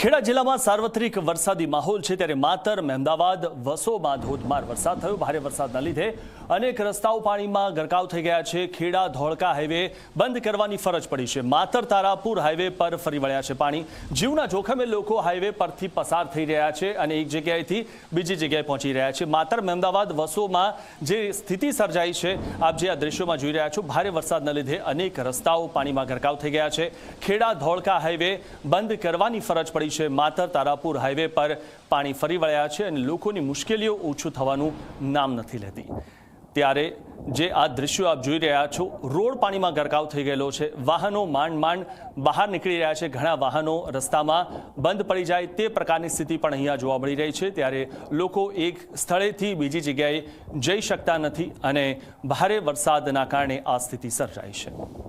ખેડા જિલ્લામાં સાર્વત્રિક વરસાદી માહોલ છે ત્યારે માતર મહેમદાવાદ વસોમાં ધોધમાર વરસાદ થયો। ભારે વરસાદના લીધે અનેક રસ્તાઓ પાણીમાં ગરકાવ થઈ ગયા છે। ખેડા ધોળકા હાઈવે બંધ કરવાની ફરજ પડી છે। માતર તારાપુર હાઈવે પર ફરી વળ્યા છે પાણી। જીવના જોખમે લોકો હાઈવે પરથી પસાર થઈ રહ્યા છે અને એક જગ્યાએથી બીજી જગ્યાએ પહોંચી રહ્યા છે। માતર મહેમદાવાદ વસોમાં જે સ્થિતિ સર્જાઈ છે, આપ જે આ દ્રશ્યોમાં જોઈ રહ્યા છો, ભારે વરસાદના લીધે અનેક રસ્તાઓ પાણીમાં ગરકાવ થઈ ગયા છે। ખેડા ધોળકા હાઈવે બંધ કરવાની ફરજ પડી છે। માતર તારાપુર હાઈવે પર પાણી ફરી વળ્યા છે અને લોકોની મુશ્કેલીઓ ઓછું થવાનું નામ નથી લેતી। ત્યારે જે આ દ્રશ્યો આપ જોઈ રહ્યા છો, રોડ પાણીમાં ગરકાવ થઈ ગયેલો છે। વાહનો માંડ બહાર નીકળી રહ્યા છે। ઘણા વાહનો રસ્તામાં બંધ પડી જાય તે પ્રકારની સ્થિતિ પણ અહીંયા જોવા મળી રહી છે। ત્યારે લોકો એક સ્થળેથી બીજી જગ્યાએ જઈ શકતા નથી અને ભારે વરસાદના કારણે આ સ્થિતિ સર્જાઈ છે।